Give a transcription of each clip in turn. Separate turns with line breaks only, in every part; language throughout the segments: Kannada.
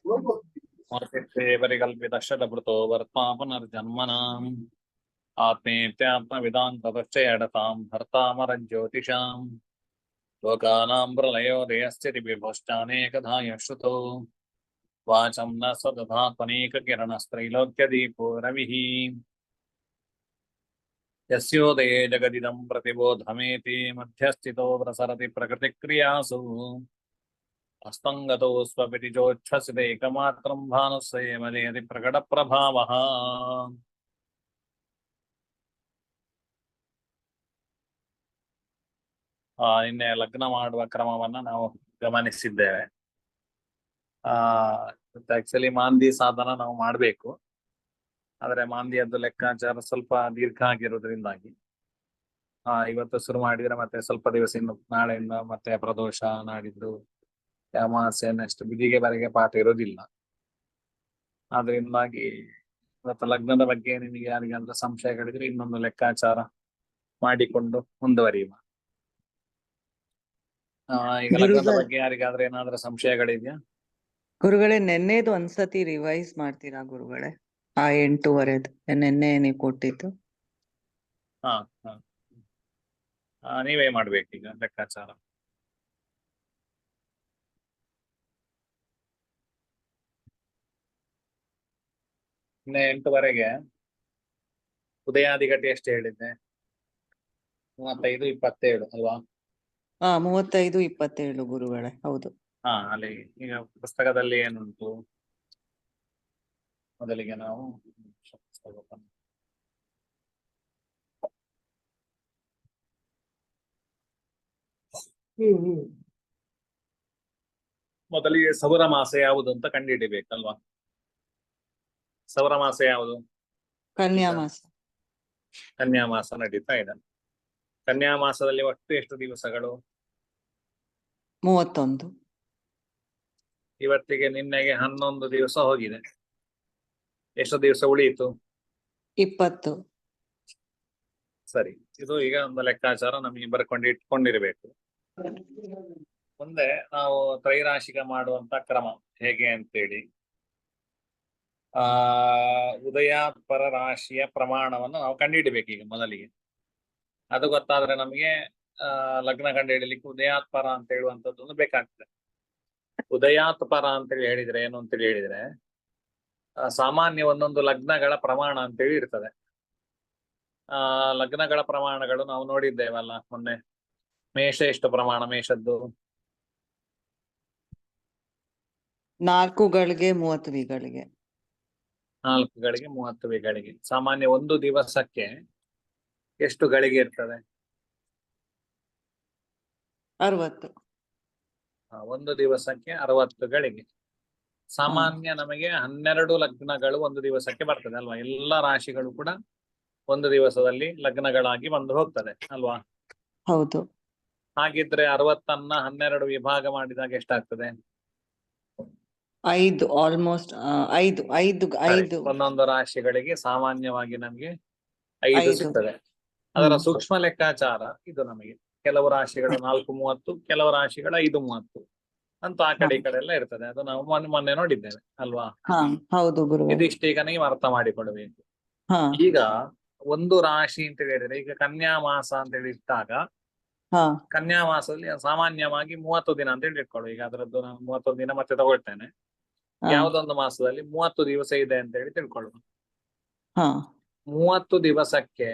परिकल्पितशतभृतो वर्त्मा पुनर्जन्मनाम् आत्मेत्यात्मविदान् ततश्चयडताम् भर्तामरज्योतिषाम् लोकानाम् प्रलयोदयश्चिति विभुश्चानेकधा यश्रुतो वाचं न सदधात्मनेककिरणस्त्रैलोक्यदीपो रविः यस्योदये जगदिदं प्रतिबोधमेति मध्यस्थितो प्रसरति प्रकृतिक्रियासु अस्तङ्गतो स्वपिति चोच्छ्वसितैकमात्रं भानुस्सेव जयति प्रकटप्रभावः ನಿನ್ನೆ ಲಗ್ನ ಮಾಡುವ ಕ್ರಮವನ್ನ ನಾವು ಗಮನಿಸಿದ್ದೇವೆ. ಆಕ್ಚುಲಿ ಮಾಂದಿ ಸಾಧನ ನಾವು ಮಾಡಬೇಕು, ಆದ್ರೆ ಮಾಂದಿಯದ್ದು ಲೆಕ್ಕಾಚಾರ ಸ್ವಲ್ಪ ದೀರ್ಘ ಆಗಿರೋದ್ರಿಂದಾಗಿ ಇವತ್ತು ಶುರು ಮಾಡಿದ್ರೆ ಮತ್ತೆ ಸ್ವಲ್ಪ ದಿವಸ ಇನ್ನು ನಾಳೆಯಿಂದ ಮತ್ತೆ ಪ್ರದೋಷ, ನಾಡಿದ್ದು ಅಮಾವಾಸ್ಯೆ, ನೆಕ್ಸ್ಟ್ ಬಿದಿಗೆವರೆಗೆ ಪಾಠ ಇರೋದಿಲ್ಲ. ಆದ್ರಿಂದಾಗಿ ಇವತ್ತು ಲಗ್ನದ ಬಗ್ಗೆ ನಿಮಗೆ ಯಾರಿಗಾದ್ರೂ ಸಂಶಯಗಳಿದ್ರೆ ಇನ್ನೊಂದು ಲೆಕ್ಕಾಚಾರ ಮಾಡಿಕೊಂಡು ಮುಂದುವರಿಯುವ. ಈಗ ಲಗ್ನದ ಬಗ್ಗೆ ಯಾರಿಗಾದ್ರೆ ಏನಾದ್ರೂ ಸಂಶಯಗಳಿದೆಯಾ?
ಗುರುಗಳೇ, ನೆನ್ನೆದು ಒಂದ್ಸತಿ ರಿವೈಸ್ ಮಾಡ್ತೀರಾ ಗುರುಗಳೇ? 8:15 ನೆನ್ನೆ ನೀವು ಕೊಟ್ಟಿದ್ದು.
ನೀವೇ ಮಾಡ್ಬೇಕೀಗ ಲೆಕ್ಕಾಚಾರ. ಇನ್ನು 8ವರೆಗೆ ಉದಯಾದಿಗಟಿ ಎಷ್ಟು ಹೇಳಿದ್ದೆ? 35, 27 ಅಲ್ವಾ?
35, 27 ಗುರುಗಳೇ, ಹೌದು.
ಅಲ್ಲಿ ಈಗ ಪುಸ್ತಕದಲ್ಲಿ ಏನುಂಟು? ಮೊದಲಿಗೆ ನಾವು ಮೊದಲಿಗೆ ಸೌರ ಮಾಸ ಯಾವುದು ಅಂತ ಕಂಡುಹಿಡಿಬೇಕಲ್ವಾ? ಸೌರ ಮಾಸ ಯಾವುದು?
ಕನ್ಯಾಮಾಸ.
ಕನ್ಯಾಮಾಸ ನಡೀತಾ ಇದೆ. ಕನ್ಯಾಮಾಸದಲ್ಲಿ ಒಟ್ಟು ಎಷ್ಟು ದಿವಸಗಳು?
31.
ಇವತ್ತಿಗೆ ನಿನ್ನೆಗೆ 11 ದಿವಸ ಹೋಗಿದೆ. ಎಷ್ಟು ದಿವಸ ಉಳಿಯಿತು?
20.
ಸರಿ, ಇದು ಈಗ ಒಂದು ಲೆಕ್ಕಾಚಾರ ನಮಗೆ ಇಟ್ಕೊಂಡಿರ್ಬೇಕು. ಮುಂದೆ ನಾವು ತ್ರೈರಾಶಿಕ ಮಾಡುವಂತ ಕ್ರಮ ಹೇಗೆ ಅಂತೇಳಿ, ಉದಯ ಪರ ರಾಶಿಯ ಪ್ರಮಾಣವನ್ನು ನಾವು ಕಂಡುಹಿಡಬೇಕು. ಈಗ ಮೊದಲಿಗೆ ಅದು ಗೊತ್ತಾದ್ರೆ ನಮಗೆ ಲಗ್ನ ಕಂಡುಹಿಡಲಿಕ್ಕೆ ಉದಯಾತ್ ಪರ ಅಂತ ಹೇಳುವಂತದ್ದು ಒಂದು ಬೇಕಾಗ್ತದೆ. ಉದಯಾತ್ ಪರ ಅಂತೇಳಿ ಹೇಳಿದ್ರೆ ಏನು ಅಂತೇಳಿ ಹೇಳಿದ್ರೆ, ಸಾಮಾನ್ಯ ಒಂದೊಂದು ಲಗ್ನಗಳ ಪ್ರಮಾಣ ಅಂತೇಳಿ ಇರ್ತದೆ. ಲಗ್ನಗಳ ಪ್ರಮಾಣಗಳು ನಾವು ನೋಡಿದ್ದೇವಲ್ಲ ಮೊನ್ನೆ. ಮೇಷ ಎಷ್ಟು ಪ್ರಮಾಣ? ಮೇಷದ್ದು
4 ಗಳಿಗೆ 30 ವಿಗಳಿಗೆ.
4 ಗಳಿಗೆ 30 ವಿಗಳಿಗೆ. ಸಾಮಾನ್ಯ ಒಂದು ದಿವಸಕ್ಕೆ ಎಷ್ಟು ಗಳಿಗೆ ಇರ್ತದೆ?
60.
ಒಂದು ದಿವಸಕ್ಕೆ 60 ಗಳಿಗೆ. ಸಾಮಾನ್ಯ ನಮಗೆ 12 ಲಗ್ನಗಳು ಒಂದು ದಿವಸಕ್ಕೆ ಬರ್ತದೆ ಅಲ್ವಾ? ಎಲ್ಲ ರಾಶಿಗಳು ಕೂಡ ಒಂದು ದಿವಸದಲ್ಲಿ ಲಗ್ನಗಳಾಗಿ ಬಂದು ಹೋಗ್ತದೆ ಅಲ್ವಾ?
ಹೌದು.
ಹಾಗಿದ್ರೆ 60ಅನ್ನ 12 ವಿಭಾಗ ಮಾಡಿದಾಗ ಎಷ್ಟಾಗ್ತದೆ?
5. ಆಲ್ಮೋಸ್ಟ್ 5.
ಒಂದೊಂದು ರಾಶಿಗಳಿಗೆ ಸಾಮಾನ್ಯವಾಗಿ ನಮ್ಗೆ 5 ಸಿಗ್ತದೆ. ಅದರ ಸೂಕ್ಷ್ಮ ಲೆಕ್ಕಾಚಾರ ಇದು ನಮಗೆ. ಕೆಲವು ರಾಶಿಗಳು 4:30, ಕೆಲವು ರಾಶಿಗಳು 5:30 ಅಂತ ಆ ಕಡೆ ಈ ಕಡೆ ಎಲ್ಲ ಇರ್ತದೆ. ಅದು ನಾವು ಮೊನ್ನೆ ನೋಡಿದ್ದೇವೆ ಅಲ್ವಾ?
ಹೌದು ಗುರು.
ಇದಿಷ್ಟೀಗ ನೀವು ಅರ್ಥ ಮಾಡಿಕೊಡ್ಬೇಕು. ಈಗ ಒಂದು ರಾಶಿ ಅಂತ ಹೇಳಿದ್ರೆ, ಈಗ ಕನ್ಯಾ ಮಾಸ ಅಂತ ಹೇಳಿ ಇಟ್ಟಾಗ, ಕನ್ಯಾ ಮಾಸದಲ್ಲಿ ಸಾಮಾನ್ಯವಾಗಿ 30 ದಿನ ಅಂತ ಹೇಳಿ ಇಟ್ಕೊಳ್ಳು. ಈಗ ಅದರದ್ದು ನಾನು 31 ದಿನ ಮತ್ತೆ ತಗೊಳ್ತೇನೆ. ಯಾವ್ದೊಂದು ಮಾಸದಲ್ಲಿ 30 ದಿವಸ ಇದೆ ಅಂತ ಹೇಳಿ ತಿಳ್ಕೊಳ್ಳೋಣ. 30 ದಿವಸಕ್ಕೆ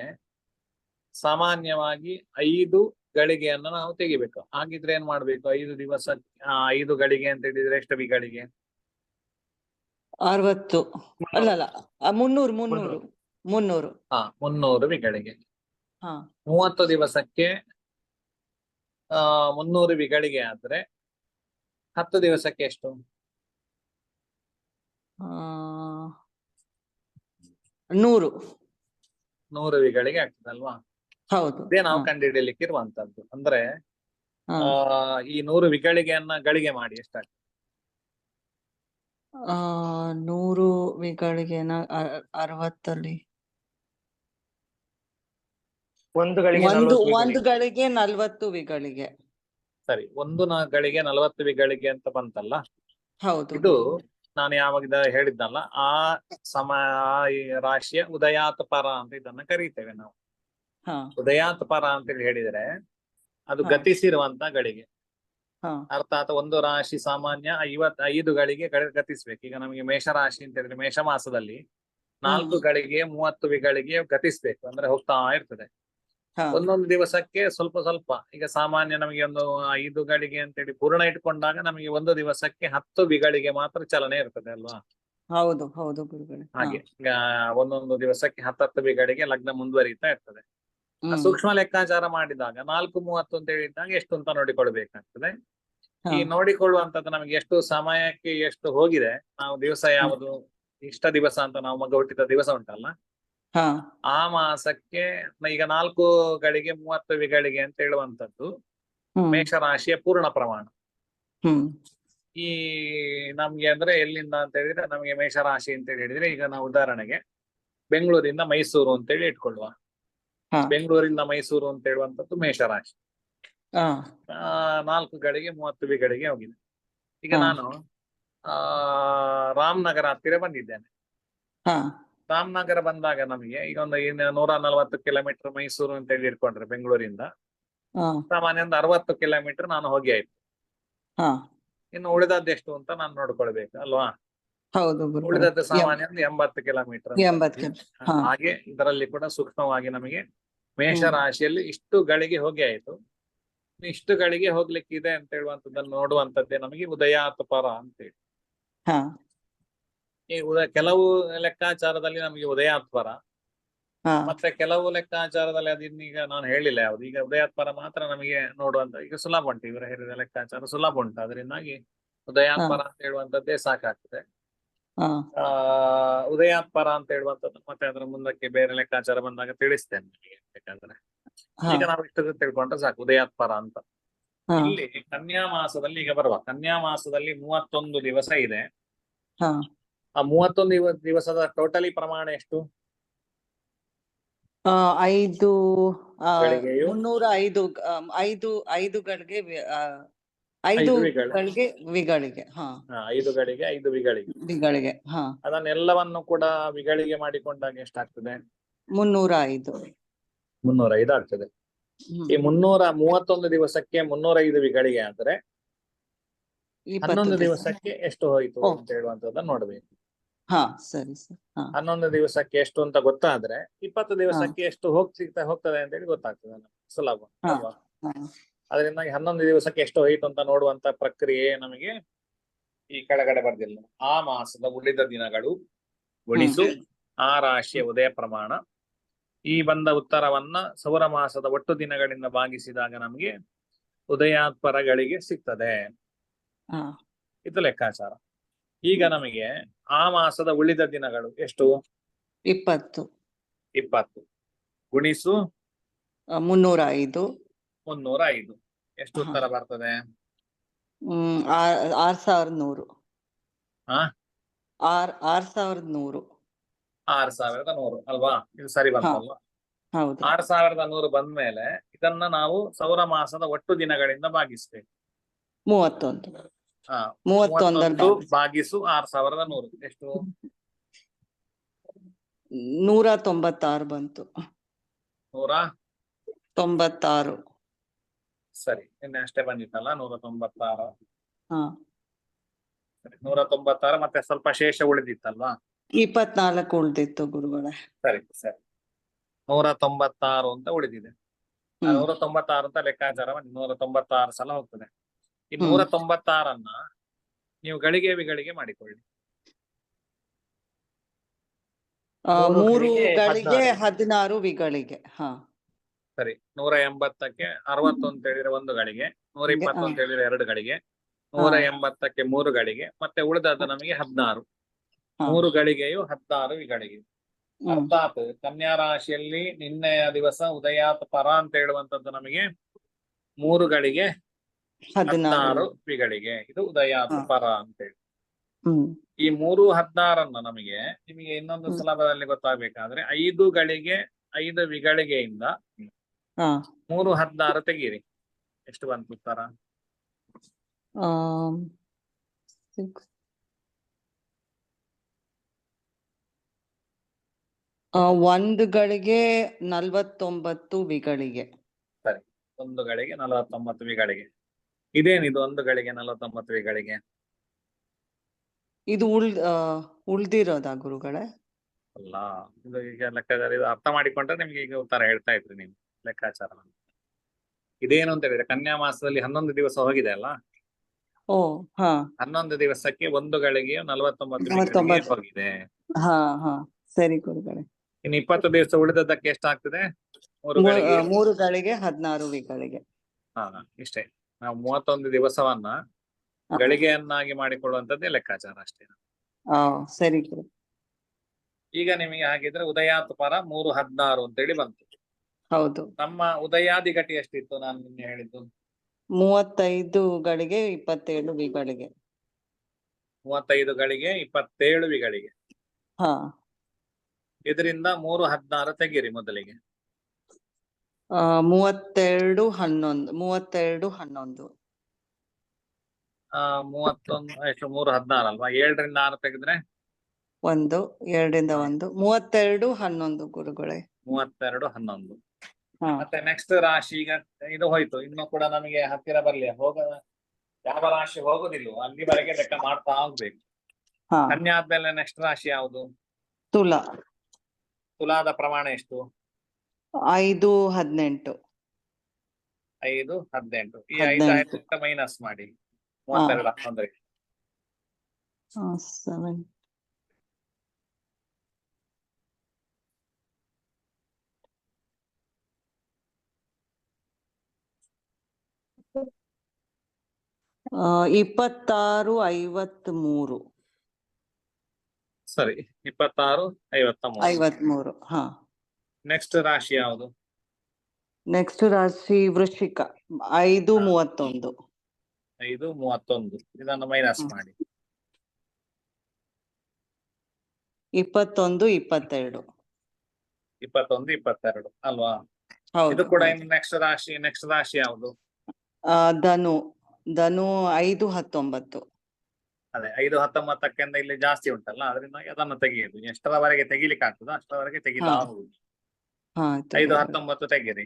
ಸಾಮಾನ್ಯವಾಗಿ 5 ಗಳಿಗೆಯನ್ನು ನಾವು ತೆಗಿಬೇಕು. ಹಾಗಿದ್ರೆ ಏನ್ ಮಾಡ್ಬೇಕು? 5 ದಿವಸ 5 ಗಳಿಗೆ ಅಂತ ಹೇಳಿದ್ರೆ ಎಷ್ಟು ವಿಗಳಿಗೆ?
60 ಅಲ್ಲ 300.
300 ವಿಗಳಿಗೆ. 30 ದಿವಸಕ್ಕೆ 300 ವಿಗಳಿಗೆ ಆದ್ರೆ 10 ದಿವಸಕ್ಕೆ ಎಷ್ಟು? 100 ವಿಗಳಿಗೆ ಆಗ್ತದಲ್ವಾ?
ಹೌದು.
ಇದೇ ನಾವು ಕಂಡುಹಿಡಿಯಲಿಕ್ಕೆ ಇರುವಂತದ್ದು. ಅಂದ್ರೆ ಈ 100 ವಿಗಳಿಗೆಯನ್ನ ಗಳಿಗೆ ಮಾಡಿ ಎಷ್ಟಾಗ್ತದೆ?
100 ವಿಗಳಿಗೆ 60ಅಲ್ಲಿ ಒಂದು ಗಳಿಗೆ 40 ವಿಗಳಿಗೆ.
ಸರಿ, 1 ಗಳಿಗೆ 40 ವಿಗಳಿಗೆ ಅಂತ ಬಂತಲ್ಲ?
ಹೌದು.
ಇದು ನಾನು ಯಾವಾಗ ಹೇಳಿದ್ನಲ್ಲ ಆ ಈ ರಾಶಿಯ ಉದಯಾತ್ ಪರ ಅಂತ ಇದನ್ನ ಕರೀತೇವೆ ನಾವು.
ಹಾ
ಉದಯಾತ್ ಪರ ಅಂತೇಳಿ ಹೇಳಿದ್ರೆ ಅದು
ಹಾ.
ಗತಿಸಿರುವಂತ ಗಳಿಗೆ,
ಹಾ
ಅರ್ಥಾತ್ ಒಂದು ರಾಶಿ ಸಾಮಾನ್ಯ 55 ಗಳಿಗೆ ಗತಿಸ್ಬೇಕು. ಈಗ ನಮಗೆ ಮೇಷರಾಶಿ ಅಂತ ಹೇಳಿದ್ರೆ ಮೇಷ ಮಾಸದಲ್ಲಿ 4 ಗಳಿಗೆ 30 ಗಳಿಗೆ ಗತಿಸ್ಬೇಕು, ಅಂದ್ರೆ ಹೋಗ್ತಾ ಇರ್ತದೆ.
ಹಾ
ಒಂದೊಂದು ದಿವಸಕ್ಕೆ ಸ್ವಲ್ಪ ಸ್ವಲ್ಪ. ಈಗ ಸಾಮಾನ್ಯ ನಮಗೆ ಒಂದು 5 ಗಳಿಗೆ ಅಂತೇಳಿ ಪೂರ್ಣ ಇಟ್ಕೊಂಡಾಗ ನಮಗೆ ಒಂದು ದಿವಸಕ್ಕೆ 10 ವಿಗಳಿಗೆ ಮಾತ್ರ ಚಲನೆ ಇರ್ತದೆ ಅಲ್ವಾ.
ಹೌದು ಹೌದು ಗುರುಗಳೇ. ಹಾ
ಹಾಗೆ ಈಗ ಒಂದೊಂದು ದಿವಸಕ್ಕೆ 10 ವಿಗಳಿಗೆ ಲಗ್ನ ಮುಂದುವರಿತಾ ಇರ್ತದೆ. ಆ ಸೂಕ್ಷ್ಮ ಲೆಕ್ಕಾಚಾರ ಮಾಡಿದಾಗ 4:30 ಅಂತ ಹೇಳಿದಾಗ ಎಷ್ಟು ಅಂತ ನೋಡಿಕೊಳ್ಬೇಕಾಗ್ತದೆ.
ಹಾ
ಈ ನೋಡಿಕೊಳ್ಳುವಂತದ್ದು ನಮಗೆ ಎಷ್ಟು ಸಮಯಕ್ಕೆ ಎಷ್ಟು ಹೋಗಿದೆ, ನಾವು ದಿವಸ ಯಾವುದು ಇಷ್ಟ ದಿವಸ ಅಂತ ನಾವು ಮಗ ಹುಟ್ಟಿದ ದಿವಸ ಉಂಟಲ್ಲ,
ಹಾ
ಆ ಮಾಸಕ್ಕೆ ಈಗ 4 ಗಳಿಗೆ 30 ವಿಗಳಿಗೆ ಅಂತ ಹೇಳುವಂತದ್ದು ಮೇಷರಾಶಿಯ ಪೂರ್ಣ ಪ್ರಮಾಣ.
ಹ್ಮ್
ಈ ನಮ್ಗೆ ಅಂದ್ರೆ ಎಲ್ಲಿಂದ ಅಂತ ಹೇಳಿದ್ರೆ ನಮಗೆ ಮೇಷರಾಶಿ ಅಂತ ಹೇಳಿದ್ರೆ, ಈಗ ನಾವು ಉದಾಹರಣೆಗೆ ಬೆಂಗಳೂರಿಂದ ಮೈಸೂರು ಅಂತೇಳಿ ಇಟ್ಕೊಳ್ಳುವ.
ಹಾ
ಬೆಂಗಳೂರಿಂದ ಮೈಸೂರು ಅಂತ ಹೇಳುವಂತದ್ದು ಮೇಷರಾಶಿ.
ಹಾ
4 ಗಳಿಗೆ 30 ವಿಗಳಿಗೆ ಹೋಗಿದೆ. ಈಗ
ಹಾ
ನಾನು ರಾಮನಗರ ಹತ್ತಿರ ಬಂದಿದ್ದೇನೆ.
ಹಾ
ರಾಮನಗರ ಬಂದಾಗ ನಮಗೆ ಈಗ ಒಂದು 140 ಕಿಲೋಮೀಟರ್ ಮೈಸೂರು ಅಂತ ಹೇಳಿ ಇಟ್ಕೊಂಡ್ರೆ ಬೆಂಗಳೂರಿಂದ
ಹಾ
ಸಾಮಾನ್ಯ ಒಂದು 60 ಕಿಲೋಮೀಟರ್ ನಾನು ಹೋಗಿ ಆಯ್ತು.
ಹಾ.
ಇನ್ನು ಉಳಿದದ್ದು ಎಷ್ಟು ಅಂತ ನಾನು ನೋಡ್ಕೊಳ್ಬೇಕು ಅಲ್ವಾ.
ಹೌದು ಗುರುಗಳೇ.
ಉಳಿದದ್ದು ಸಾಮಾನ್ಯ ಒಂದು 80 ಕಿಲೋಮೀಟರ್.
80 ಹಾ.
ಹಾಗೆ ಇದರಲ್ಲಿ ಕೂಡ ಸೂಕ್ಷ್ಮವಾಗಿ ನಮಗೆ ಮೇಷ
ಹ್ಮ್.
ರಾಶಿಯಲ್ಲಿ ಇಷ್ಟು ಗಳಿಗೆ ಹೋಗಿ ಆಯ್ತು, ಇಷ್ಟು ಗಳಿಗೆ ಹೋಗ್ಲಿಕ್ಕಿದೆ ಅಂತ ಹೇಳುವಂತದ್ದನ್ನು ನೋಡುವಂತದ್ದೇ ನಮಗೆ ಉದಯಾತ್ ಪರ ಅಂತೇಳಿ.
ಹಾ
ಈ ಕೆಲವು ಲೆಕ್ಕಾಚಾರದಲ್ಲಿ ನಮಗೆ ಉದಯಾತ್ ಪರ,
ಹಾ
ಮತ್ತೆ ಕೆಲವು ಲೆಕ್ಕಾಚಾರದಲ್ಲಿ ಈಗ ನಾನು ಹೇಳಿಲ್ಲ ಯಾವ್ದು. ಈಗ ಉದಯಾತ್ ಪರ ಮಾತ್ರ ನಮಗೆ ನೋಡುವಂತ ಈಗ ಸುಲಭ ಉಂಟು, ಇವರ ಹೇಳಿದ ಲೆಕ್ಕಾಚಾರ ಸುಲಭ ಉಂಟು. ಅದರಿಂದಾಗಿ ಉದಯಾತ್
ಹಾ.
ಪರ ಅಂತ ಹೇಳುವಂತದ್ದೇ ಸಾಕಾಗ್ತದೆ.
ಹಾ
ಉದಯಾತ್ ಪರ ಅಂತ ಹೇಳುವಂತದ್ದು ಮತ್ತೆ ಅದರ ಮುಂದಕ್ಕೆ ಬೇರೆ ಲೆಕ್ಕಾಚಾರ ಬಂದಾಗ ತಿಳಿಸ್ತೇನೆ ನಿಮಗೆ ಬೇಕಾದ್ರೆ.
ಹಾ
ಈಗ ನಾವು ಇಷ್ಟು ತಿಳ್ಕೊಂಡ್ರೆ ಸಾಕು ಉದಯಾತ್ ಪರ ಅಂತ.
ಹಾ
ಇಲ್ಲಿ ಕನ್ಯಾ ಮಾಸದಲ್ಲಿ ಈಗ ಬರುವ ಕನ್ಯಾ ಮಾಸದಲ್ಲಿ 31 ದಿವಸ ಇದೆ.
ಹಾ.
ಆ 31 ದಿವಸದ ಟೋಟಲಿ ಪ್ರಮಾಣ ಎಷ್ಟು?
5
ಗಳಿಗೆಯು
305 5ಗಳಿಗೆ 5
ವಿಗಳು.
ಗಳಿಗೆ ವಿಗಳಿಗೆ. ಹಾ
5 ಗಳಿಗೆ 5 ವಿಗಳಿಗೆ.
ವಿಗಳಿಗೆ. ಹಾ
ಅದನ್ನೆಲ್ಲವನ್ನು ಕೂಡ ವಿಗಳಿಗೆ ಮಾಡಿಕೊಂಡಾಗ ಎಷ್ಟಾಗ್ತದೆ?
305.
305 ಆಗ್ತದೆ. ಈ 331 ದಿವಸಕ್ಕೆ 305 ವಿಗಳಿಗೆ ಆದ್ರೆ 11 ದಿವಸಕ್ಕೆ ಎಷ್ಟು ಹೋಯ್ತು ಅಂತ ಹೇಳುವಂತದ್ದನ್ನ ನೋಡ್ಬೇಕು.
ಹಾ ಸರಿ ಸರ್.
11 ದಿವಸಕ್ಕೆ ಎಷ್ಟು ಅಂತ ಗೊತ್ತಾದ್ರೆ 20 ದಿವಸಕ್ಕೆ ಎಷ್ಟು ಹೋಗ್ತದೆ ಅಂತ ಹೇಳಿ ಗೊತ್ತಾಗ್ತದೆ ನಮ್ಗೆ. ಸುಲಭ ಅಲ್ವಾ? ಅದರಿಂದಾಗಿ 11 ದಿವಸಕ್ಕೆ ಎಷ್ಟು ಹೋಯ್ತು ಅಂತ ನೋಡುವಂತ ಪ್ರಕ್ರಿಯೆ ನಮಗೆ ಈ ಕೆಳಗಡೆ ಬರ್ದಿಲ್ಲ. ಆ ಮಾಸದ ಉಳಿದ ದಿನಗಳು ಗುಣಿಸು ಆ ರಾಶಿಯ ಉದಯ ಪ್ರಮಾಣ, ಈ ಬಂದ ಉತ್ತರವನ್ನ ಸೌರ ಮಾಸದ ಒಟ್ಟು ದಿನಗಳಿಂದ ಭಾಗಿಸಿದಾಗ ನಮಗೆ ಉದಯಾತ್ಪರಗಳಿಗೆ ಸಿಗ್ತದೆ. ಇದು ಲೆಕ್ಕಾಚಾರ. ಈಗ ನಮಗೆ ಆ ಮಾಸದ ಉಳಿದ ದಿನಗಳು ಎಷ್ಟು?
20
ಗುಣಿಸು
305.
305 ಎಷ್ಟು ಉತ್ತರ ಬರ್ತದೆ?
6100. 6100.
6100 ಅಲ್ವಾ? ಇದು ಸರಿ ಬಂತಲ್ವಾ?
ಹೌದು.
6100 ಬಂದ್ಮೇಲೆ ಇದನ್ನ ನಾವು ಸೌರ ಮಾಸದ ಒಟ್ಟು ದಿನಗಳಿಂದ ಭಾಗಿಸ್ಬೇಕು.
31.
31 ಭಾಗಿಸು 6100 ಎಷ್ಟು?
196 ಬಂತು. 196.
ಸರಿ, ನಿನ್ನೆ ಅಷ್ಟೇ ಬಂದಿತ್ತಲ್ಲ 196.
ಹಾ
196 ಮತ್ತೆ ಸ್ವಲ್ಪ ಶೇಷ ಉಳಿದಿತ್ತಲ್ವಾ?
24 ಉಳಿದಿತ್ತು ಗುರುಗಳೇ.
ಸರಿ ಸರಿ, 196 ಅಂತ ಉಳಿದಿದೆ. 196 ಅಂತ ಲೆಕ್ಕಾಚಾರ ಮಾಡಿ 196 ಸಲ ಹೋಗ್ತದೆ. ಈ 196 ನೀವು ಗಳಿಗೆ ವಿಗಳಿಗೆ ಮಾಡಿಕೊಳ್ಳಿ.
3 ಗಳಿಗೆ 16 ವಿಗಳಿಗೆ. ಹಾ
ಸರಿ, 180ಕ್ಕೆ 60 ಅಂತ ಹೇಳಿದ್ರೆ 1 ಗಳಿಗೆ, 120 ಅಂತ ಹೇಳಿದ್ರೆ 2 ಗಳಿಗೆ, 180ಕ್ಕೆ 3 ಗಳಿಗೆ, ಮತ್ತೆ ಉಳಿದದ್ದು ನಮಗೆ 16. 3 ಗಳಿಗೆಯು 16 ವಿಗಳಿಗೆ. ಅರ್ಥಾತ್ ಕನ್ಯಾ ರಾಶಿಯಲ್ಲಿ ನಿನ್ನೆಯ ದಿವಸ ಉದಯಾತ್ ಪರ ಅಂತ ಹೇಳುವಂತದ್ದು ನಮಗೆ 3 ಗಳಿಗೆ 16 ವಿಗಳಿಗೆ. ಇದು ಉದಯಾತ್ ಪರ ಅಂತ ಹೇಳಿ. ಈ 3, 16 ನಮಗೆ ನಿಮಗೆ ಇನ್ನೊಂದು ಸುಲಭದಲ್ಲಿ ಗೊತ್ತಾಗಬೇಕಾದ್ರೆ 5 ಗಳಿಗೆ 5 ವಿಗಳಿಗೆಯಿಂದ 3, 16 ತೆಗೀರಿ. ಎಷ್ಟು ಬಂತು ಉತ್ತರ?
ಒಂದು ಗಳಿಗೆ 49 ವಿಗಳಿಗೆ.
ಸರಿ, ಒಂದು ಗಳಿಗೆ 49 ವಿಗಳಿಗೆ. ಇದೇನಿದು ಒಂದು ಗಳಿಗೆ 49 ವಿಗಳಿಗೆ?
ಇದು ಉಳ್ದಿರೋದಾ ಗುರುಗಳೇ?
ಅಲ್ಲ, ಇದು ಈಗ ಲೆಕ್ಕಾಚಾರ, ಇದು ಅರ್ಥ ಮಾಡಿಕೊಂಡ್ರೆ ನಿಮ್ಗೆ ಈಗ ಉತ್ತರ ಹೇಳ್ತಾ ಇದ್ರಿ ನೀವು ಲೆಕ್ಕಾಚಾರ. ಇದೇನು ಅಂತ ಹೇಳಿದ್ರೆ ಕನ್ಯಾ ಮಾಸದಲ್ಲಿ 11 ದಿವಸ ಹೋಗಿದೆ ಅಲ್ಲ,
ಓ ಹಾ
11 ದಿವಸಕ್ಕೆ ಒಂದು ಗಳಿಗೆ 49 ವಿಗಳಿಗೆ
49.
ಹೋಗಿದೆ.
ಹಾ ಹಾ ಸರಿ ಗುರುಗಳೇ.
ಇನ್ನು 20 ದಿವಸ ಉಳಿದದ್ದಕ್ಕೆ ಎಷ್ಟಾಗ್ತದೆ? 3 ಗಳಿಗೆ
3 ಗಳಿಗೆ 16 ವಿಗಳಿಗೆ.
ಹಾ, ಇಷ್ಟೇ. ನಾವು 31 ದಿವಸವನ್ನ ಗಳಿಗೆಯನ್ನಾಗಿ ಮಾಡಿಕೊಳ್ಳುವಂತದ್ದೇ ಲೆಕ್ಕಾಚಾರ ಅಷ್ಟೇ.
ಸರಿ ಗುರು.
ಈಗ ನಿಮಗೆ ಹಾಗಿದ್ರೆ ಉದಯಾತ್ ಪರ 3:16 ಅಂತೇಳಿ ಬಂತು.
ಹೌದು.
ನಮ್ಮ ಉದಯಾದಿ ಗಟಿ ಎಷ್ಟಿತ್ತು ನಾನು ನಿನ್ನೆ ಹೇಳಿದ್ದು?
35 ಗಳಿಗೆ 27 ವಿಗಳಿಗೆ.
35 ಗಳಿಗೆ 27 ವಿಗಳಿಗೆ.
ಹಾ,
ಇದರಿಂದ 3:16 ತೆಗೀರಿ ಮೊದಲಿಗೆ.
32 11 32 11.
31 ಎಷ್ಟು? 3:16 ಅಲ್ವಾ? 7ರಿಂದ 6 ತೆಗೆದ್ರೆ
1 2ರಿಂದ 1 32 11 ಗುರುಗಳೇ.
32 11.
ಹಾ
ಮತ್ತೆ ನೆಕ್ಸ್ಟ್ ರಾಶಿ ಈಗ ಇದು ಹೋಯ್ತು. ಇನ್ನು ಕೂಡ ನಮಗೆ ಹತ್ತಿರ ಬರ್ಲಿ, ಯಾವ ರಾಶಿ ಹೋಗುದಿಲ್ಲ ಅಲ್ಲಿವರೆಗೆ ಲೆಕ್ಕ ಮಾಡ್ತಾ ಹೋಗ್ಬೇಕು.
ಹಾ
ಕನ್ಯಾ ಆದ್ಮೇಲೆ ನೆಕ್ಸ್ಟ್ ರಾಶಿ ಯಾವುದು?
ತುಲಾ.
ತುಲಾದ ಪ್ರಮಾಣ ಎಷ್ಟು?
5 18.
5 18. ಈ
18.
5 ಮೈನಸ್ ಮಾಡಿ 32 ಅಂದ್ರೆ
7. ಆ 26 53.
ಸರಿ, 26 53.
53. ಹಾ.
ನೆಕ್ಸ್ಟ್ ರಾಶಿ ಯಾವುದು?
ನೆಕ್ಸ್ಟ್ ರಾಶಿ ವೃಶ್ಚಿಕ. 5 31.
5 31. ಇದನ್ನು ಮೈನಸ್ ಮಾಡಿ
21 22.
21 22 ಅಲ್ವಾ?
ಹೌದು.
ಇದು ಕೂಡ ಇನ್ನು ನೆಕ್ಸ್ಟ್ ರಾಶಿ ಯಾವುದು?
ಧನು. 5 19.
ಅದೇ 5 19ಕ್ಕಿಂತ ಇಲ್ಲಿ ಜಾಸ್ತಿ ಉಂಟಲ್ಲ, ಅದರಿಂದಾಗಿ ಅದನ್ನು ತೆಗೆಯುದು. ಎಷ್ಟರವರೆಗೆ ತೆಗಿಲಿಕ್ಕೆ ಆಗ್ತದೋ ಅಷ್ಟರವರೆಗೆ ತೆಗಿತಾ ಹೋಗುದು. 5 19 ತೆಗೀರಿ.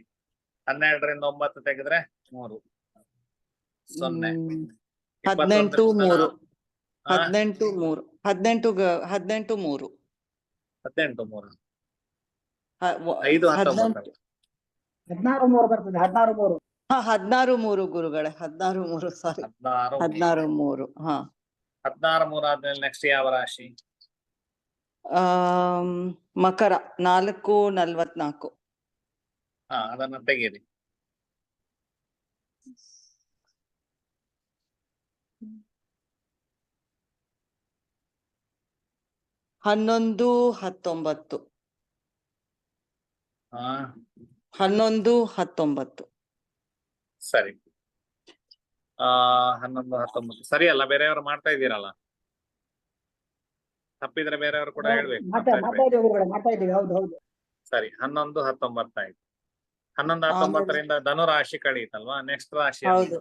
12ರಿಂದ 9 ತೆಗೆದ್ರೆ 3 0.
18 3. 18 3. 18 3.
18 3. 5 19
16 3 ಬರ್ತದೆ. 16 3.
16 3 ಗುರುಗಳೇ. 16 3 ಸಾರಿ. 16 3. ಹಾ.
16 3 ಆದ್ಮೇಲೆ ನೆಕ್ಸ್ಟ್ ಯಾವ ರಾಶಿ?
ಮಕರ. 4 44.
ಅದನ್ನ ತೆಗೀರಿ.
11 19. 11 19.
ಸರಿ. 11 19 ಸರಿ ಅಲ್ಲ? ಬೇರೆಯವರು ಮಾಡ್ತಾ ಇದ್ದೀರಲ್ಲ, ತಪ್ಪಿದ್ರೆ ಬೇರೆಯವರು ಕೂಡ ಹೇಳ್ಬೇಕು.
ಮಾಡ್ತಾ ಇದ್ದೀವಿ. ಹೌದು ಹೌದು.
ಸರಿ, 11 19 ಆಯ್ತು. 11 19ರಿಂದ ಧನು ರಾಶಿ ಕಳೀತಲ್ವಾ? ನೆಕ್ಸ್ಟ್ ರಾಶಿ
ಹೌದು.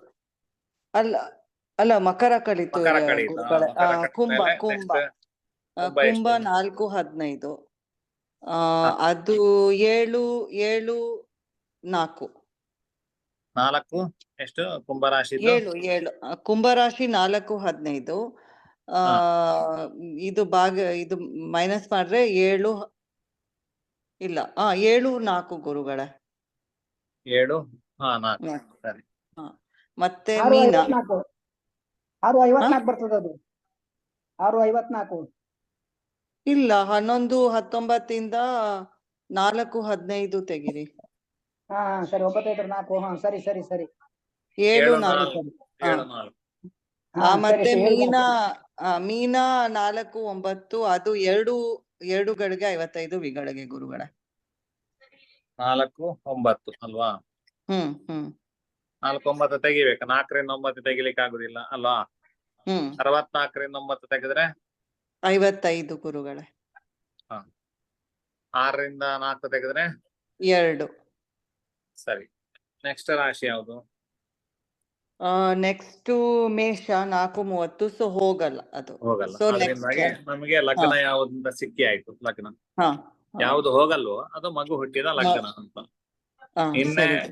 ಅಲ್ಲ ಮಕರ ಕಳೀತು.
ಮಕರ ಕಳೀತು.
ಕುಂಭ 4 15. ಅದು 7 7 4.
4 ಎಷ್ಟು ಕುಂಭರಾಶಿ?
7 ಕುಂಭರಾಶಿ 4 15. ಇದು ಇದು ಮೈನಸ್ ಮಾಡ್ರೆ 7 ಇಲ್ಲ 7 4 ಗುರುಗಳೇ.
7 4. ಸರಿ.
ಮತ್ತೆ ಮೀನ
6:54 ಬರ್ತದೆ. ಅದು 6:54.
ಇಲ್ಲ 11 19ಇಂದ 4 15 ತೆಗಿರಿ.
ಸರಿ. 9 4. ಸರಿ ಸರಿ ಸರಿ.
7 4. ಮತ್ತೆ ಮೀನ 4 9. ಅದು 2 ಗಳಿಗೆ 55 ವಿಗಳಿಗೆ ಗುರುಗಳೇ.
4 9 ಅಲ್ವಾ? 4 9 ತೆಗಿಬೇಕು. 4ರಿಂದ 9 ತೆಗಿಲಿಕ್ಕೆ ಆಗುದಿಲ್ಲ ಅಲ್ವಾ? 64ರಿಂದ 9 ತೆಗೆದ್ರೆ
55 ಗುರುಗಳೇ.
6ರಿಂದ 4 ತೆಗೆದ್ರೆ
2.
ಸರಿ. ನೆಕ್ಸ್ಟ್ ರಾಶಿ ಯಾವುದು?
ನೆಕ್ಸ್ಟ್ ಮೇಷ 4 30. ಸೊ ಹೋಗಲ್ಲ ಅದು.
ಹೋಗಲ್ಲ. ಅದರಿಂದಾಗಿ ನಮಗೆ ಲಗ್ನ ಯಾವುದಂತ ಸಿಕ್ಕಿ ಆಯ್ತು. ಲಗ್ನ ಯಾವ್ದು ಹೋಗಲ್ವೋ ಅದು ಮಗು ಹುಟ್ಟಿದ ಲಗ್ನ ಅಂತ.
ಹಾ
ನಿನ್ನೆ
ಸರಿ.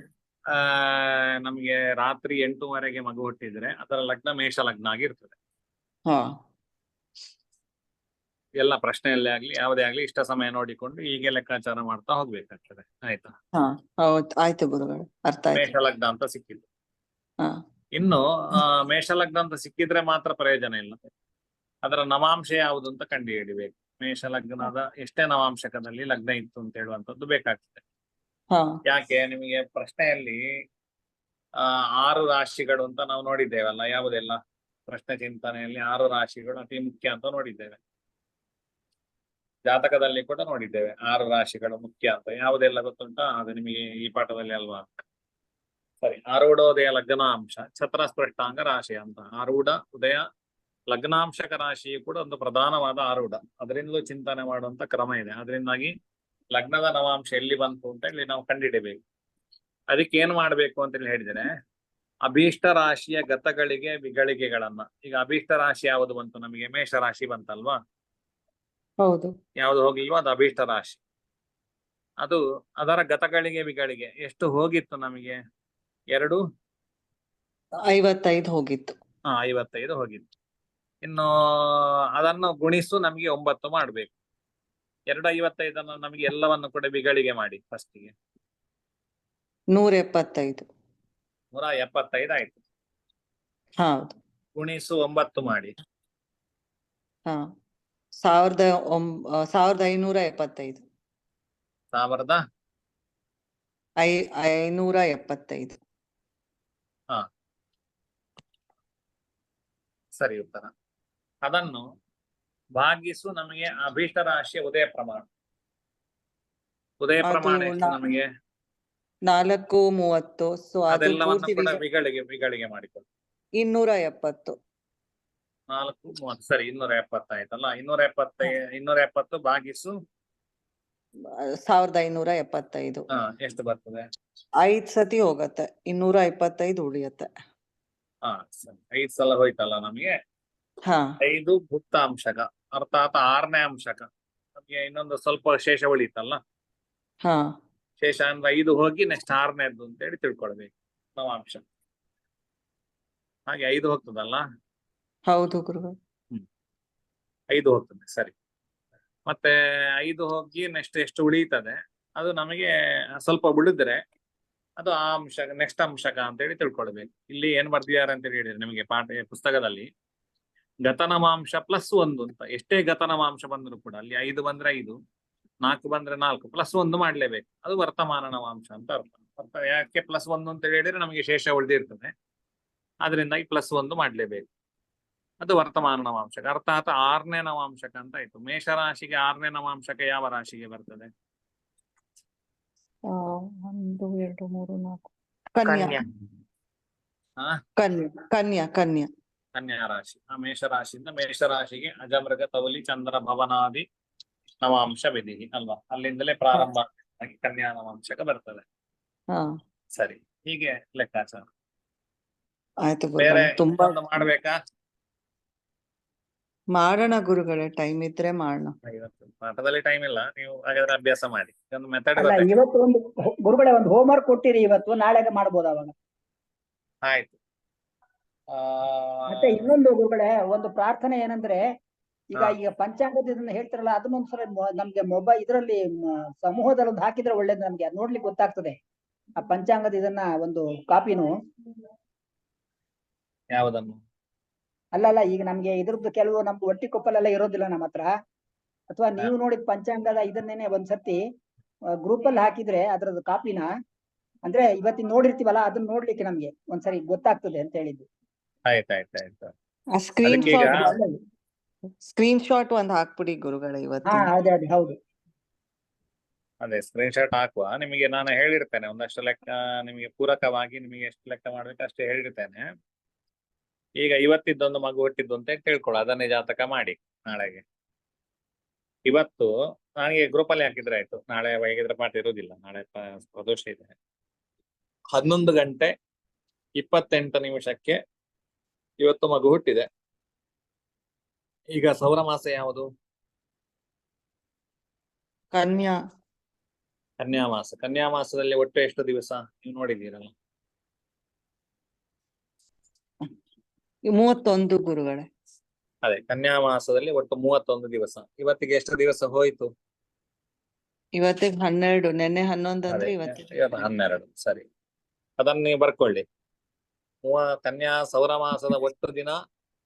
ನಮ್ಗೆ ರಾತ್ರಿ 8:30ಗೆ ಮಗು ಹುಟ್ಟಿದ್ರೆ ಅದರ ಲಗ್ನ ಮೇಷ ಲಗ್ನ ಆಗಿರ್ತದೆ.
ಹಾ
ಎಲ್ಲ ಪ್ರಶ್ನೆಯಲ್ಲೇ ಆಗ್ಲಿ ಯಾವುದೇ ಆಗ್ಲಿ ಇಷ್ಟ ಸಮಯ ನೋಡಿಕೊಂಡು ಹೀಗೆ ಲೆಕ್ಕಾಚಾರ ಮಾಡ್ತಾ ಹೋಗ್ಬೇಕಾಗ್ತದೆ. ಆಯ್ತಾ?
ಹಾ ಹೌದು, ಆಯ್ತು ಗುರುಗಳೇ, ಅರ್ಥ ಆಯ್ತು.
ಮೇಷ ಲಗ್ನ ಅಂತ ಸಿಕ್ಕಿದ್ದು.
ಹಾ
ಇನ್ನು ಮೇಷ ಲಗ್ನ ಅಂತ ಸಿಕ್ಕಿದ್ರೆ ಮಾತ್ರ ಪ್ರಯೋಜನ ಇಲ್ಲ. ಅದರ ನವಾಂಶ ಯಾವುದು ಅಂತ ಕಂಡು ಹಿಡಿಬೇಕು. ಮೇಷ ಲಗ್ನದ ಎಷ್ಟೇ ನವಾಂಶಕದಲ್ಲಿ ಲಗ್ನ ಇತ್ತು ಅಂತ ಹೇಳುವಂತದ್ದು ಬೇಕಾಗ್ತದೆ.
ಹಾ
ಯಾಕೆ ನಿಮಗೆ ಪ್ರಶ್ನೆಯಲ್ಲಿ 6 ರಾಶಿಗಳು ಅಂತ ನಾವು ನೋಡಿದ್ದೇವಲ್ಲ, ಯಾವುದೆಲ್ಲ ಪ್ರಶ್ನೆ ಚಿಂತನೆಯಲ್ಲಿ 6 ರಾಶಿಗಳು ಅತಿ ಮುಖ್ಯ ಅಂತ ನೋಡಿದ್ದೇವೆ. ಜಾತಕದಲ್ಲಿ ಕೂಡ ನೋಡಿದ್ದೇವೆ 6 ರಾಶಿಗಳು ಮುಖ್ಯ ಅಂತ. ಯಾವುದೆಲ್ಲ ಗೊತ್ತುಂಟಾ? ಅದು ನಿಮಗೆ ಈ ಪಾಠದಲ್ಲಿ ಅಲ್ವಾ? ಸರಿ. ಆರೂಢೋದಯ ಲಗ್ನಾಂಶ ಛತ್ರ ಸ್ಪೃಷ್ಟಾಂಗ ರಾಶಿ ಅಂತ. ಆರೂಢ ಉದಯ ಲಗ್ನಾಂಶಕ ರಾಶಿ ಕೂಡ ಒಂದು ಪ್ರಧಾನವಾದ ಆರೂಢ. ಅದರಿಂದಲೂ ಚಿಂತನೆ ಮಾಡುವಂತ ಕ್ರಮ ಇದೆ. ಅದರಿಂದಾಗಿ ಲಗ್ನದ ನವಾಂಶ ಎಲ್ಲಿ ಬಂತು ಅಂತ ಹೇಳಿ ನಾವು ಕಂಡುಹಿಡಬೇಕು. ಅದಕ್ಕೆ ಏನ್ ಮಾಡ್ಬೇಕು ಅಂತ ಹೇಳಿ ಹೇಳಿದ್ರೆ, ಅಭೀಷ್ಟ ರಾಶಿಯ ಗತಗಳಿಗೆ ವಿಗಳಿಗೆಗಳನ್ನ. ಈಗ ಅಭೀಷ್ಟ ರಾಶಿ ಯಾವುದು ಬಂತು ನಮಗೆ? ಮೇಷ ರಾಶಿ ಬಂತಲ್ವಾ?
ಹೌದು.
ಯಾವ್ದು ಹೋಗ್ಲಿಲ್ವಾ ಅದು ಅಭೀಷ್ಟ ರಾಶಿ. ಅದು ಅದರ ಗತಗಳಿಗೆ ವಿಗಳಿಗೆ ಎಷ್ಟು ಹೋಗಿತ್ತು ನಮಗೆ?
55 ಹೋಗಿತ್ತು.
55 ಹೋಗಿತ್ತು. ಇನ್ನು ಅದನ್ನು ಗುಣಿಸು ನಮಗೆ 9 ಮಾಡ್ಬೇಕು. 255 ನಮಗೆ ಎಲ್ಲವನ್ನು ಕೂಡ ವಿಗಳಿಗೆ ಮಾಡಿ. ಫಸ್ಟಿಗೆ
175.
175 ಆಯ್ತು.
ಹೌದು.
ಗುಣಿಸು 9 ಮಾಡಿ.
ಹಾ 1575. 575.
ಹಾ ಸರಿ ಉತ್ತರ. ಅದನ್ನು ಭಾಗಿಸು ನಮಗೆ ಅಭೀಷ್ಟ ರಾಶಿಯ ಉದಯ ಪ್ರಮಾಣ. ಉದಯ ಪ್ರಮಾಣ ಎಷ್ಟು ನಮಗೆ?
430. ಸೊ ಅದು
ಅದೆಲ್ಲವನ್ನು
ಪೂರ್ತಿ
ಕೂಡ ವಿಗಳಿಗೆ ಮಾಡಿಕೊಳ್ಳಿ.
270.
430 ಸರಿ. 270 ಆಯ್ತಲ್ಲ. 270 ಭಾಗಿಸು
1575.
ಎಷ್ಟು ಬರ್ತದೆ?
5 ಸತಿ ಹೋಗತ್ತೆ, 225 ಉಳಿಯತ್ತೆ.
ಸರಿ. 5 ಸಲ ಹೋಯ್ತಲ್ಲ ನಮಗೆ.
ಹಾ
5 ಭುಕ್ತಾಂಶಕ ಅರ್ಥಾತ್ 6ನೇ ಅಂಶಕ. ನಮಗೆ ಇನ್ನೊಂದು ಸ್ವಲ್ಪ ಶೇಷ ಉಳಿತಲ್ಲ.
ಹಾ
ಶೇಷ ಅಂದ್ರೆ 5 ಹೋಗಿ ನೆಕ್ಸ್ಟ್ 6ನೇದ್ದು ಅಂತ ಹೇಳಿ ತಿಳ್ಕೊಳ್ಬೇಕು ನವಾಂಶ. ಹಾಗೆ 5 ಹೋಗ್ತದಲ್ಲ.
ಹೌದು ಗುರುಗಳು.
5 ಹೋಗ್ತದೆ. ಸರಿ. ಮತ್ತೆ 5 ಹೋಗಿ ನೆಕ್ಸ್ಟ್ ಎಷ್ಟು ಉಳಿತದೆ ಅದು ನಮಗೆ ಸ್ವಲ್ಪ ಉಳಿದ್ರೆ ಅದು ಆ ಅಂಶ ನೆಕ್ಸ್ಟ್ ಅಂಶಕ ಅಂತ ಹೇಳಿ ತಿಳ್ಕೊಳ್ಬೇಕು. ಇಲ್ಲಿ ಏನ್ ಬರ್ದಿದ್ದಾರೆ ಅಂತ ಹೇಳಿದ್ರೆ ನಿಮಗೆ ಪುಸ್ತಕದಲ್ಲಿ ಗತನವಾಂಶ +1 ಅಂತ. ಎಷ್ಟೇ ಗತನವಾಂಶ ಬಂದ್ರು ಕೂಡ ಅಲ್ಲಿ 5 ಬಂದ್ರೆ 5, 4 ಬಂದ್ರೆ 4, +1 ಮಾಡ್ಲೇಬೇಕು. ಅದು ವರ್ತಮಾನ ನವಾಂಶ ಅಂತ ಅರ್ಥ. ಯಾಕೆ +1 ಅಂತ ಹೇಳಿದ್ರೆ ನಮಗೆ ಶೇಷ ಉಳಿದಿರ್ತದೆ, ಅದರಿಂದಾಗಿ +1 ಮಾಡ್ಲೇಬೇಕು. ಅದು ವರ್ತಮಾನ ನವಾಂಶಕ ಅರ್ಥಾತ್ 6ನೇ ನವಾಂಶಕ ಅಂತ ಆಯ್ತು. ಮೇಷರಾಶಿಗೆ 6ನೇ ನವಾಂಶಕ ಯಾವ ರಾಶಿಗೆ ಬರ್ತದೆ?
1 2 3 4 ಕನ್ಯಾ. ಕನ್ಯಾ
ಕನ್ಯಾ ರಾಶಿ. ಆ ಮೇಷರಾಶಿಯಿಂದ ಮೇಷರಾಶಿಗೆ ಅಜಮೃಗ ತೌಲಿ ಚಂದ್ರ ಭವನಾದಿ ನವಾಂಶ ವಿಧಿ ಅಲ್ವಾ? ಅಲ್ಲಿಂದಲೇ ಪ್ರಾರಂಭ ಆಗಿ ಕನ್ಯಾ ನವಾಂಶಕ ಬರ್ತದೆ. ಸರಿ. ಹೀಗೆ ಲೆಕ್ಕಾಚಾರ.
ಆಯ್ತು
ಬೇರೆ
ತುಂಬಾ
ಮಾಡ್ಬೇಕಾ?
ಮಾಡೋಣ ಗುರುಗಳೇ, ಟೈಮ್ ಇದ್ರೆ ಮಾಡೋಣ.
ಪಾಠದಲ್ಲಿ ಟೈಮ್ ಇಲ್ಲ, ನೀವು ಹಾಗಾದ್ರೆ ಅಭ್ಯಾಸ ಮಾಡಿ. ಒಂದು ಮೆಥಡ್
ಅಲ್ಲ, ಇವತ್ತು ಒಂದು ಗುರುಗಳೇ ಒಂದು ಹೋಮ್ವರ್ಕ್ ಕೊಟ್ಟಿರಿ, ಇವತ್ತು ನಾಳೆಗೆ ಮಾಡ್ಬೋದು ಅವಾಗ.
ಆಯ್ತು.
ಮತ್ತೆ ಇನ್ನೊಂದು ಗುರುಗಳೇ, ಒಂದು ಪ್ರಾರ್ಥನೆ ಏನಂದ್ರೆ, ಈಗ ಪಂಚಾಂಗದ ಇದನ್ನ ಹೇಳ್ತಿರಲ್ಲ, ಅದನ್ನೊಂದ್ಸಲ ನಮ್ಗೆ ಇದರಲ್ಲಿ ಸಮೂಹದಲ್ಲಿ ಒಂದು ಹಾಕಿದ್ರೆ ಒಳ್ಳೇದು. ನಮ್ಗೆ ಅದ್ ನೋಡ್ಲಿಕ್ಕೆ ಗೊತ್ತಾಗ್ತದೆ ಆ ಪಂಚಾಂಗದ ಇದನ್ನ, ಒಂದು ಕಾಪಿನು.
ಯಾವುದನ್ನು?
ಅಲ್ಲ, ಈಗ ನಮ್ಗೆ ಇದ್ರದ್ದು ಕೆಲವು ನಮ್ದು ಒಟ್ಟಿ ಕೊಪ್ಪಲೆಲ್ಲ ಇರೋದಿಲ್ಲ ನಮ್ಮ ಹತ್ರ. ಅಥವಾ ನೀವು ನೋಡಿದ ಪಂಚಾಂಗದ ಇದನ್ನೇನೆ ಒಂದ್ಸತಿ ಗ್ರೂಪ್ ಅಲ್ಲಿ ಹಾಕಿದ್ರೆ ಅದ್ರದ್ದು ಕಾಪಿನ, ಅಂದ್ರೆ ಇವತ್ತಿನ ನೋಡಿರ್ತೀವಲ್ಲ ಅದನ್ನ ನೋಡ್ಲಿಕ್ಕೆ ನಮ್ಗೆ ಒಂದ್ಸರಿ ಗೊತ್ತಾಗ್ತದೆ ಅಂತ ಹೇಳಿದ್ದು.
ಆಯ್ತಾಯ್ತಾಯ್ತು.
ಸ್ಕ್ರೀನ್ ಶಾಟ್ ಒಂದು ಹಾಕ್ಬಿಡಿ ಗುರುಗಳೇ ಇವತ್ತು.
ಅದೇ ಹೌದು.
ಅದೇ ಸ್ಕ್ರೀನ್ ಶಾಟ್ ಹಾಕುವ. ನಿಮಗೆ ನಾನು ಹೇಳಿರ್ತೇನೆ ಒಂದಷ್ಟು ಲೆಕ್ಕ, ನಿಮಗೆ ಪೂರಕವಾಗಿ ನಿಮಗೆ ಎಷ್ಟು ಲೆಕ್ಕ ಮಾಡ್ಬೇಕು ಅಷ್ಟೇ ಹೇಳಿರ್ತೇನೆ. ಈಗ ಇವತ್ತಿದ್ದೊಂದು ಮಗು ಹುಟ್ಟಿದ್ದು ಅಂತ ತಿಳ್ಕೊಳ್ಳಿ, ಅದನ್ನೇ ಜಾತಕ ಮಾಡಿ ನಾಳೆಗೆ. ಇವತ್ತು ನನಗೆ ಗ್ರೂಪ್ ಅಲ್ಲಿ ಹಾಕಿದ್ರೆ ಆಯ್ತು. ನಾಳೆ ವೈಗಿದ್ರೆ ಪಾಠ ಇರುವುದಿಲ್ಲ, ನಾಳೆ ಪ್ರದೋಷ ಇದೆ. 11:28 ಇವತ್ತು ಮಗು ಹುಟ್ಟಿದೆ. ಈಗ ಸೌರಮಾಸ ಯಾವುದು?
ಕನ್ಯಾ
ಕನ್ಯಾಮಾಸ. ಕನ್ಯಾಮಾಸದಲ್ಲಿ ಒಟ್ಟು ಎಷ್ಟು ದಿವಸ ನೀವು ನೋಡಿದ್ದೀರಲ್ಲ?
31 ಗುರುಗಳೇ.
ಅದೇ, ಕನ್ಯಾಮಾಸದಲ್ಲಿ ಒಟ್ಟು 31 ದಿವಸ. ಇವತ್ತಿಗೆ ಎಷ್ಟು ದಿವಸ ಹೋಯ್ತು?
ಇವತ್ತಿಗೆ 12, ನೆನ್ನೆ 11
ಅದೇ,
ಅಂದ್ರೆ ಇವತ್ತಿಗೆ
ಇವತ್ತು 12. ಸರಿ, ಅದನ್ನ ನೀವು ಬರ್ಕೊಳ್ಳಿ. ಕನ್ಯಾ ಸೌರ ಮಾಸದ ಒಟ್ಟು ದಿನ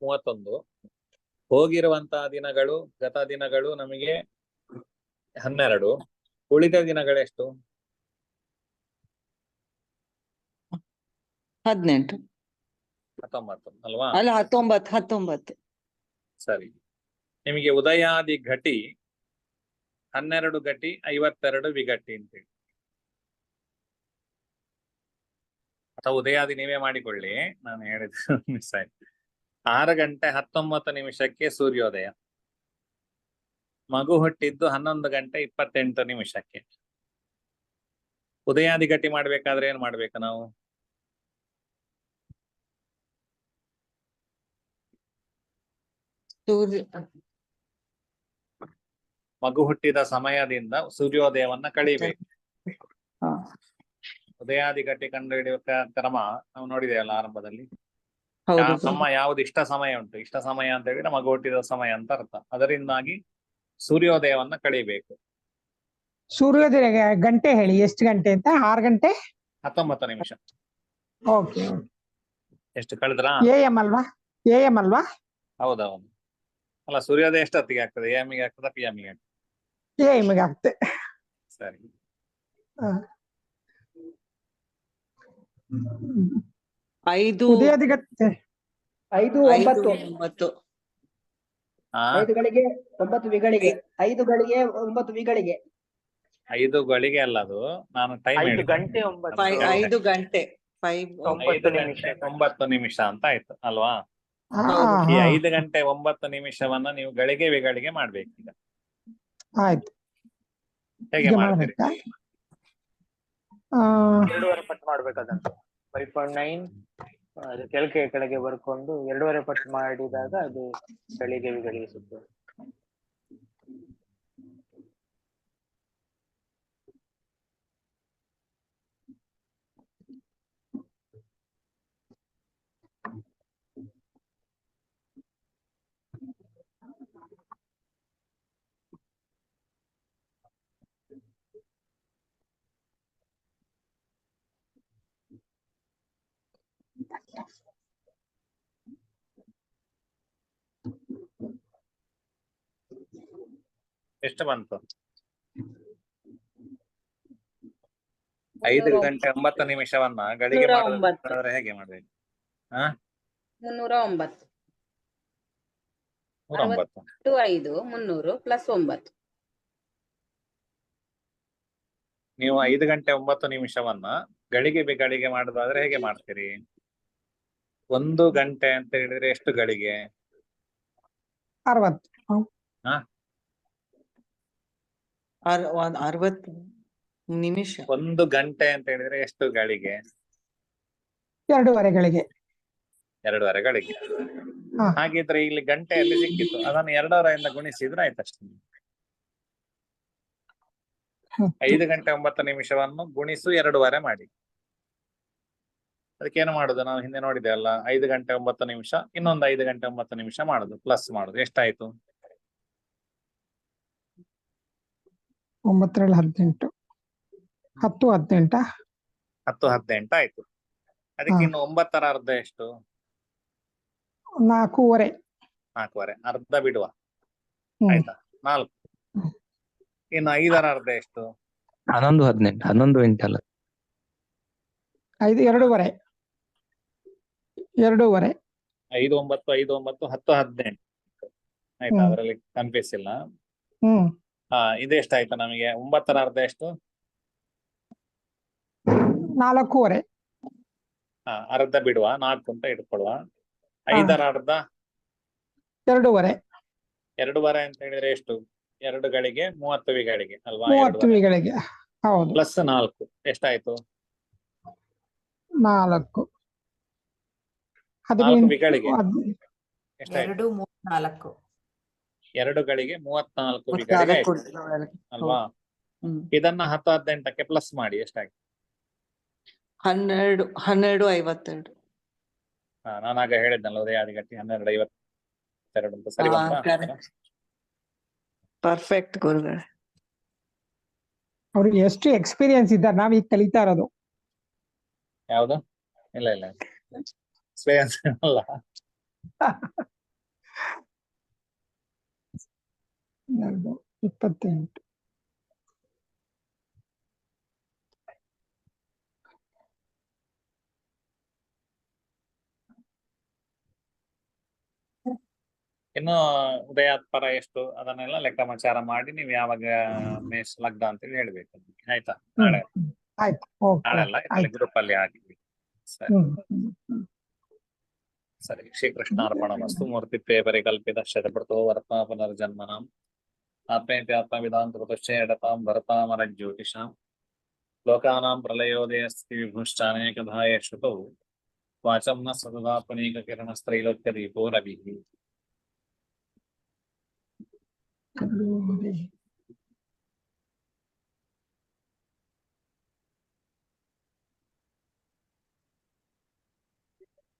31. ಹೋಗಿರುವಂತಹ ದಿನಗಳು, ಗತ ದಿನಗಳು ನಮಗೆ 12. ಉಳಿದ ದಿನಗಳೆಷ್ಟು?
18
19 ಅಲ್ವಾ?
ಅಲ್ಲ 19.
ಸರಿ, ನಿಮಗೆ ಉದಯಾದಿ ಘಟಿ 12 ಘಟಿ 52 ವಿಘಟಿ ಅಂತೇಳಿ, ಅಥವಾ ಉದಯಾದಿ ನೀವೇ ಮಾಡಿಕೊಳ್ಳಿ, ನಾನು ಹೇಳಿದ ಮಿಸ್ ಆಯ್ತು. 6 ಗಂಟೆ 19 ನಿಮಿಷಕ್ಕೆ ಸೂರ್ಯೋದಯ. ಮಗು ಹುಟ್ಟಿದ್ದು 11 ಗಂಟೆ 28 ನಿಮಿಷಕ್ಕೆ. ಉದಯಾದಿ ಘಟಿ ಮಾಡ್ಬೇಕಾದ್ರೆ ಏನ್ ಮಾಡ್ಬೇಕು ನಾವು? ಮಗು ಹುಟ್ಟಿದ ಸಮಯದಿಂದ ಸೂರ್ಯೋದಯವನ್ನ ಕಳಿಬೇಕು.
ಹಾ.
ಉದಯಾದಿ ಘಟಿ ಕಂಡುಹಿಡಿಯುವ ಕ್ರಮ ನಾವು ನೋಡಿದೆಯಲ್ಲ ಆರಂಭದಲ್ಲಿ.
ಹೌದು
ನಮ್ಮ ಯಾವ್ದು ಇಷ್ಟ ಸಮಯ ಉಂಟು, ಇಷ್ಟ ಸಮಯ ಅಂತ ಹೇಳಿದ್ರೆ ಮಗು ಹುಟ್ಟಿದ ಸಮಯ ಅಂತ ಅರ್ಥ. ಅದರಿಂದಾಗಿ ಸೂರ್ಯೋದಯವನ್ನ ಕಳಿಬೇಕು.
ಸೂರ್ಯೋದಯ ಗಂಟೆ ಹೇಳಿ, ಎಷ್ಟು ಗಂಟೆ ಅಂತ? 6 ಗಂಟೆ
19 ನಿಮಿಷ.
ಓಕೆ.
ಎಷ್ಟು ಕಳೆದ್ರಾ?
AM ಅಲ್ವಾ? AM ಅಲ್ವಾ?
ಹೌದೌದು. ಅಲ್ಲ, ಸೂರ್ಯೋದಯ ಎಷ್ಟೊತ್ತಿಗೆ ಆಗ್ತದೆ? AM ಗೆ ಆಗ್ತದ, PM ಗೆ ಆಗ್ತದೆ?
AM ಗೆ ಆಗ್ತದೆ.
ಸರಿ.
ಉದಯಾದಿ ಗಂಟೆ
5, 9.
9.
5 ಗಳಿಗೆ 9 ವಿಗಳಿಗೆ, 5 ಗಳಿಗೆ 9 ವಿಗಳಿಗೆ.
5 ಗಳಿಗೆ ಅಲ್ಲ, ಅದು ನಾನು ಟೈಮ್
5
ಹೇಳಿದೆ.
ಗಂಟೆ 9
5 ಗಂಟೆ
9 ನಿಮಿಷ.
9 ನಿಮಿಷ ಅಂತ ಆಯ್ತು ಅಲ್ವಾ? ಈ 5 ಗಂಟೆ 9 ನಿಮಿಷವನ್ನ ನೀವು ಗಳಿಗೆ ವಿಗಳಿಗೆ ಮಾಡ್ಬೇಕೀಗ.
ಆಯ್ತು,
ಹೇಗೆ
ಹೀಗೆ
ಮಾಡ್ತೀರಿ?
ಮಾಡ್ಬೇಕಾ?
2.5 ಪಟ್ಟು ಮಾಡ್ಬೇಕು ಅದನ್ನು. 5.9 ಅದು ಕೆಳಗೆ ಬರ್ಕೊಂಡು 2.5 ಪಟ್ಟು ಮಾಡಿದಾಗ ಅದು ಗಳಿಗೆ ವಿಗಳಿಗೆ ಸಿಗ್ತದೆ.
ಎಷ್ಟು ಬಂತು? 5 ಗಂಟೆ 9 ನಿಮಿಷವನ್ನ ಗಳಿಗೆ ಮಾಡಿದ್ರೆ ಹೇಗೆ ಮಾಡ್ಬೇಕು?
309.
309.
5 300 ಪ್ಲಸ್ 9.
ನೀವು 5 ಗಂಟೆ 9 ನಿಮಿಷವನ್ನ ಗಳಿಗೆ ಗಳಿಗೆ ಮಾಡುದಾದ್ರೆ ಹೇಗೆ ಮಾಡ್ತೀರಿ? 1 ಗಂಟೆ ಅಂತ ಹೇಳಿದ್ರೆ ಎಷ್ಟು ಗಳಿಗೆ?
60.
60 ನಿಮಿಷ.
1 ಗಂಟೆ ಅಂತ ಹೇಳಿದ್ರೆ ಎಷ್ಟು ಗಳಿಗೆ?
2.5 ಗಳಿಗೆ.
2.5 ಗಳಿಗೆ.
ಹಾ.
ಹಾಗಿದ್ರೆ ಇಲ್ಲಿ ಗಂಟೆಯಲ್ಲಿ ಸಿಕ್ಕಿತ್ತು, ಅದನ್ನು 2.5 ಗುಣಿಸಿದ್ರೆ ಆಯ್ತಷ್ಟೇ. 5 ಗಂಟೆ 9 ನಿಮಿಷವನ್ನು ಗುಣಿಸು 2.5 ಮಾಡಿ. ಅದಕ್ಕೇನು ಮಾಡುದು? ನಾವು ಹಿಂದೆ ನೋಡಿದೆ ಅಲ್ಲ, 5 ಗಂಟೆ 9 ನಿಮಿಷ ಇನ್ನೊಂದು 5 ಗಂಟೆ 9 ನಿಮಿಷ ಮಾಡುದು, ಪ್ಲಸ್ ಮಾಡುದು. ಎಷ್ಟಾಯ್ತು?
9 18. 10 18.
10 18 ಆಯ್ತು. ಅದಕ್ಕೆ ಇನ್ನು 9ರ ಅರ್ಧ ಎಷ್ಟು?
4.5.
4.5. ಅರ್ಧ ಬಿಡುವ, ಆಯ್ತಾ? 4. ಇನ್ನು 5ರ ಅರ್ಧ ಎಷ್ಟು?
11 18. 11 ಗಂಟೆ
5 2.5. 2.5.
5 9 5 9 10 18 ಆಯ್ತಾ? ಅದರಲ್ಲಿ ಕನ್ಫ್ಯೂಸ್ ಇಲ್ಲ. ಇದೆಷ್ಟಾಯ್ತು ನಮಗೆ? 9ರ ಅರ್ಧ ಎಷ್ಟು?
4.5.
ಅರ್ಧ ಬಿಡುವ, 4 ಅಂತ ಇಟ್ಕೊಳುವ. 5ರ ಅರ್ಧ
2.5.
2.5 ಅಂತ ಹೇಳಿದ್ರೆ ಎಷ್ಟು? 2 ಗಳಿಗೆ 30 ವಿಗಳಿಗೆ ಅಲ್ವಾ?
30 ವಿಗಳಿಗೆ. ಹೌದು.
ಪ್ಲಸ್ 4 ಎಷ್ಟಾಯ್ತು?
4.
4 ವಿಗಳಿಗೆ ಎಷ್ಟಾಯ್ತು?
2 3 4.
2 ಗಳಿಗೆ 34 ಬಿಗಡಿಗೆ ಆಯ್ತು ಅಲ್ವಾ?
ಹ್ಮ್
ಇದನ್ನ 10-18ಕ್ಕೆ ಪ್ಲಸ್ ಮಾಡಿ ಎಷ್ಟಾಯ್ತು?
12:52.
ನಾನಾಗ ಹೇಳಿದ್ನಲ್ಲ ಉದಯಾದಿಗಟ್ಟಿ 12:52 ಅಂತ. ಸರಿ
ಹಾ,
ಬಂತಾ?
correct. ಪರ್ಫೆಕ್ಟ್ ಗುರುಗಳೇ.
ಅವ್ರಿಗೆ ಎಷ್ಟು ಎಕ್ಸ್ಪೀರಿಯನ್ಸ್ ಇದ್ದಾರೆ, ನಾವ್ ಈಗ ಕಲಿತಾ ಇರೋದು.
ಯಾವ್ದು? ಇಲ್ಲ ಎಕ್ಸ್ಪೀರಿಯನ್ಸ್ ಅಲ್ಲ.
28.
ಇನ್ನು ಉದಯಾತ್ ಪರ ಎಷ್ಟು ಅದನ್ನೆಲ್ಲ ಲೆಕ್ಕಾಚಾರ ಮಾಡಿ ನೀವು ಯಾವಾಗ ಮೇಷ ಲಗ್ನ ಅಂತೇಳಿ ಹೇಳ್ಬೇಕು. ಆಯ್ತಾ? ನಾಳೆ
ಆಯ್ತು, ಓಕೆ,
ನಾಳೆ ಅಲ್ಲ,
ಆಯ್ತು.
ಗ್ರೂಪ್ ಅಲ್ಲಿ ಹಾಕಿದ್ವಿ. ಸರಿ ಸರಿ. ಶ್ರೀಕೃಷ್ಣಾರ್ಪಣಮಸ್ತು. ಮೂರ್ತಿತ್ವೇ ಪರಿಕಲ್ಪಿತ ಶತಪೃತೋ ವರ್ತಾ ಪುನರ್ಜನ್ಮನಾಂ ಆತ್ಮೇತ್ಯಾತ್ಮ ವಿಧಾಂತೃತಶ್ಚೇಡತಾಂ ಭರತಾಮರಜ್ಯೋತಿಷಾಂ ಲೋಕಾನಾಂ ಪ್ರಲಯೋದಯಸ್ತಿ ವಿಭುಶ್ಚಾನೇಕಧಾಯ ಶ್ರುತೌ ವಾಚಂ ನ ಸತತಾ ಪುನೀಕ ಕಿರಣಸ್ತ್ರೈಲೋಕ್ಯ ದೀಪೋ ರವಿಃ.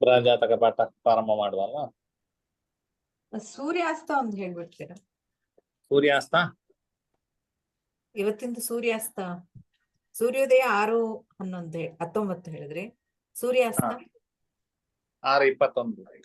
ಬೃಹಜಾತಕ ಪಾಠ ಪ್ರಾರಂಭ ಮಾಡುವಲ್ಲ.
ಸೂರ್ಯಾಸ್ತ ಒಂದು ಹೇಳ್ಬಿಡ್ತೀರಾ?
ಸೂರ್ಯಾಸ್ತ
ಇವತ್ತಿಂದ ಸೂರ್ಯಾಸ್ತ. ಸೂರ್ಯೋದಯ 6:19 ಹೇಳಿದ್ರಿ. ಸೂರ್ಯಾಸ್ತ
6:21.